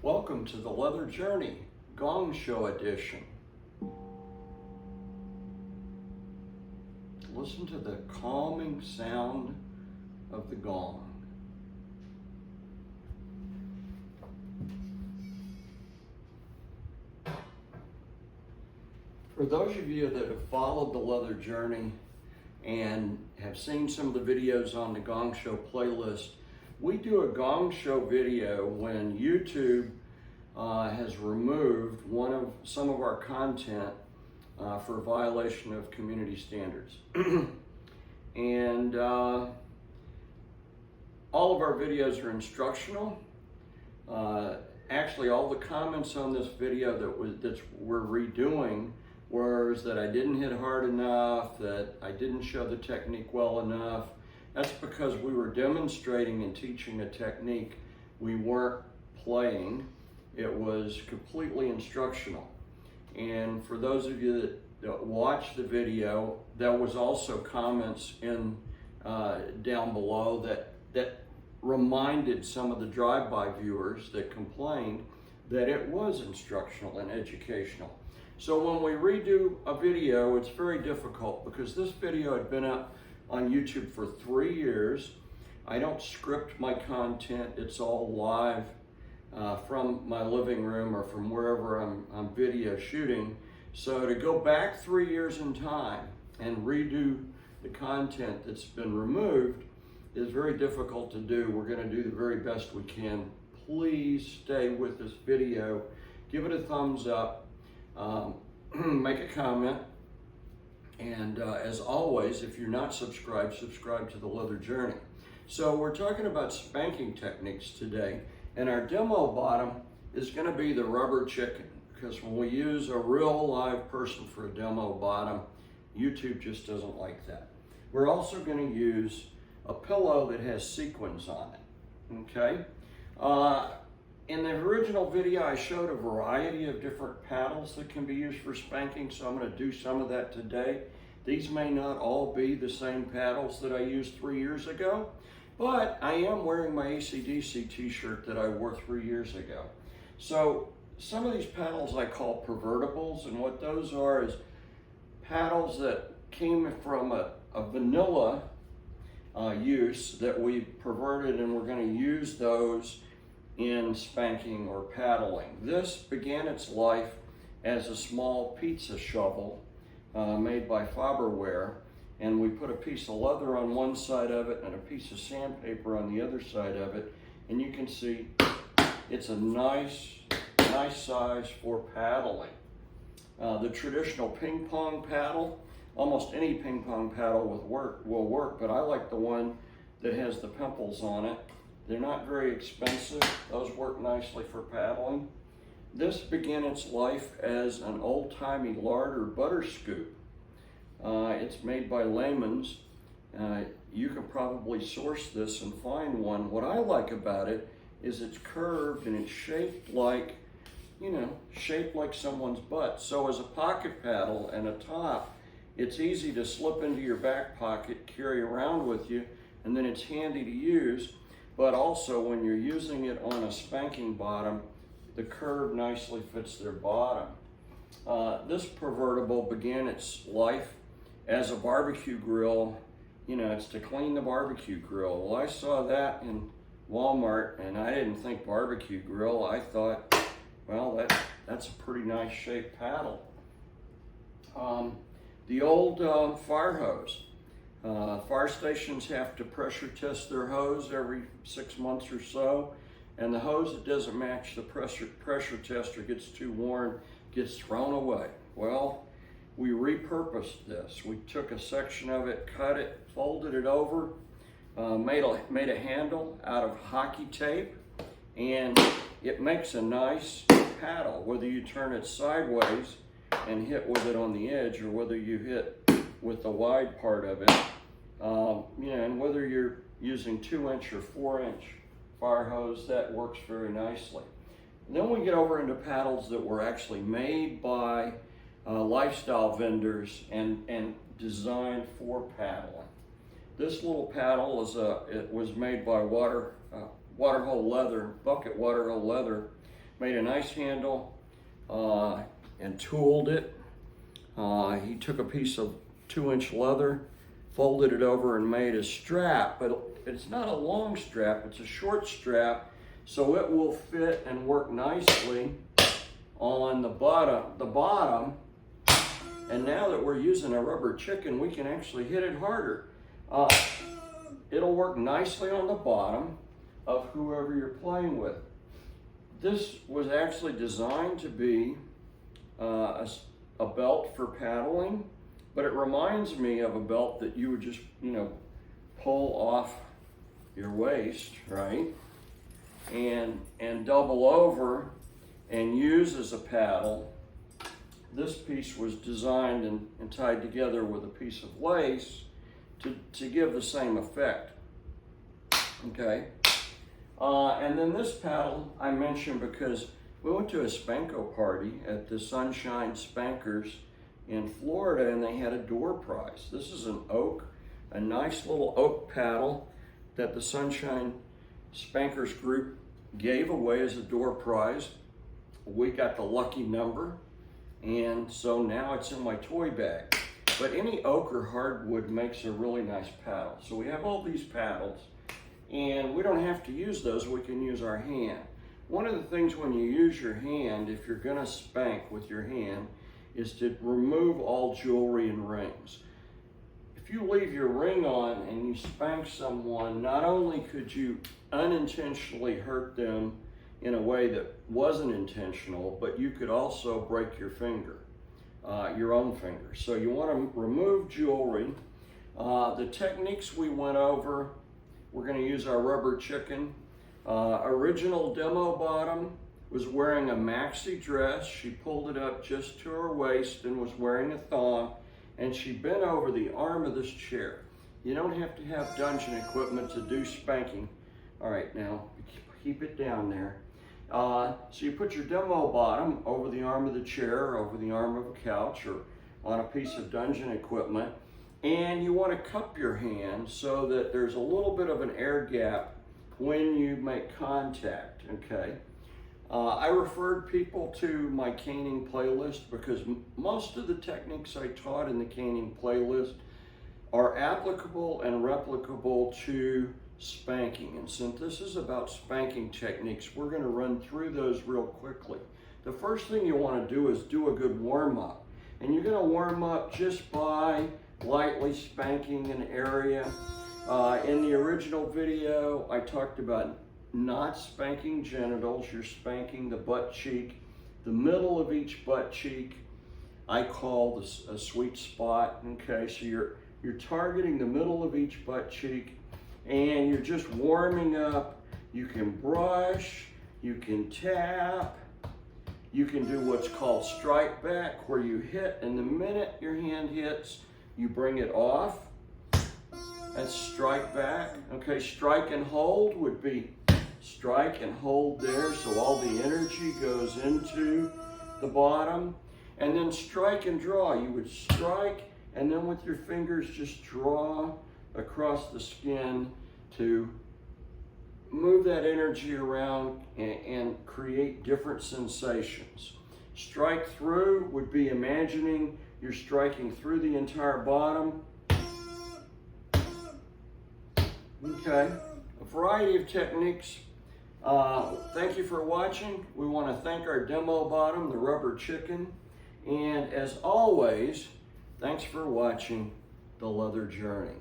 Welcome to the Leather Journey, Gong Show edition. Listen to the calming sound of the gong. For those of you that have followed the Leather Journey and have seen some of the videos on the Gong Show playlist, we do a Gong Show video when YouTube has removed some of our content for violation of community standards. And all of our videos are instructional. Actually, all the comments on this video that we're redoing was that I didn't hit hard enough, that I didn't show the technique well enough. That's because we were demonstrating and teaching a technique. We weren't playing. It was completely instructional. And for those of you that watched the video, there was also comments in down below that reminded some of the drive-by viewers that complained that it was instructional and educational. So when we redo a video, it's very difficult because this video had been up on YouTube for 3 years. I don't script my content. It's all live from my living room or from wherever I'm video shooting. So to go back 3 years in time and redo the content that's been removed is very difficult to do. We're going to do the very best we can. Please stay with this video. Give it a thumbs up. Make a comment. And as always, if you're not subscribed, subscribe to the Leather Journey. So we're talking about spanking techniques today, and our demo bottom is going to be the rubber chicken, because when we use a real live person for a demo bottom, YouTube just doesn't like that. We're also going to use a pillow that has sequins on it, okay? In the original video, I showed a variety of different paddles that can be used for spanking, so I'm going to do some of that today. These may not all be the same paddles that I used 3 years ago, but I am wearing my AC/DC t-shirt that I wore 3 years ago. So some of these paddles I call pervertibles, and what those are is paddles that came from a vanilla use that we perverted, and we're going to use those in spanking or paddling. This began its life as a small pizza shovel made by Faberware, and we put a piece of leather on one side of it and a piece of sandpaper on the other side of it, and you can see it's a nice size for paddling. The traditional ping pong paddle, almost any ping pong paddle will work, but I like the one that has the pimples on it. They're not very expensive. Those work nicely for paddling. This began its life as an old-timey lard or butter scoop. It's made by Layman's. You can probably source this and find one. What I like about it is it's curved and it's shaped like, shaped like someone's butt. So as a pocket paddle and a top, it's easy to slip into your back pocket, carry around with you, and then it's handy to use. But also when you're using it on a spanking bottom, the curve nicely fits their bottom. This pervertible began its life as a barbecue grill. It's to clean the barbecue grill. Well, I saw that in Walmart and I didn't think barbecue grill. I thought, well, that's a pretty nice shaped paddle. The old fire hose. Fire stations have to pressure test their hose every 6 months or so, and the hose that doesn't match the pressure test or gets too worn gets thrown away. Well, we repurposed this. We took a section of it, cut it, folded it over, made a handle out of hockey tape, and it makes a nice paddle, whether you turn it sideways and hit with it on the edge, or whether you hit with the wide part of it, and whether you're using 2-inch or 4-inch fire hose, that works very nicely. And then we get over into paddles that were actually made by lifestyle vendors and designed for paddling. This little paddle it was made by bucket water hole leather, made a nice handle and tooled it. He took a piece of 2-inch leather, folded it over and made a strap, but it's not a long strap, it's a short strap, so it will fit and work nicely on the bottom. And now that we're using a rubber chicken, we can actually hit it harder. It'll work nicely on the bottom of whoever you're playing with. This was actually designed to be a belt for paddling, but it reminds me of a belt that you would just, pull off your waist, right? And double over and use as a paddle. This piece was designed and tied together with a piece of lace to give the same effect, okay? And then this paddle I mentioned because we went to a Spanko party at the Sunshine Spankers in Florida, and they had a door prize. This is a nice little oak paddle that the Sunshine Spankers group gave away as a door prize. We got the lucky number, and so now it's in my toy bag. But any oak or hardwood makes a really nice paddle. So we have all these paddles, and we don't have to use those, we can use our hand. One of the things when you use your hand, if you're gonna spank with your hand, is to remove all jewelry and rings. If you leave your ring on and you spank someone, not only could you unintentionally hurt them in a way that wasn't intentional, but you could also break your finger, your own finger. So you want to remove jewelry. The techniques we went over, we're going to use our rubber chicken. Original demo bottom was wearing a maxi dress. She pulled it up just to her waist and was wearing a thong, and she bent over the arm of this chair. You don't have to have dungeon equipment to do spanking. All right, now keep it down there. So you put your demo bottom over the arm of the chair, over the arm of a couch, or on a piece of dungeon equipment, and you want to cup your hand so that there's a little bit of an air gap when you make contact, okay? I referred people to my caning playlist because most of the techniques I taught in the caning playlist are applicable and replicable to spanking. And since this is about spanking techniques, we're going to run through those real quickly. The first thing you want to do is do a good warm-up. And you're going to warm up just by lightly spanking an area. In the original video, I talked about not spanking genitals. You're spanking the butt cheek, the middle of each butt cheek. I call this a sweet spot, okay? So you're targeting the middle of each butt cheek, and you're just warming up. You can brush, you can tap, you can do what's called strike back, where you hit, and the minute your hand hits, you bring it off. That's strike back. Okay, strike and hold would be strike and hold there, so all the energy goes into the bottom. And then strike and draw. You would strike, and then with your fingers just draw across the skin to move that energy around and create different sensations. Strike through would be imagining you're striking through the entire bottom. Okay, a variety of techniques. Thank you for watching. We want to thank our demo bottom, the rubber chicken. And as always, thanks for watching The Leather Journey.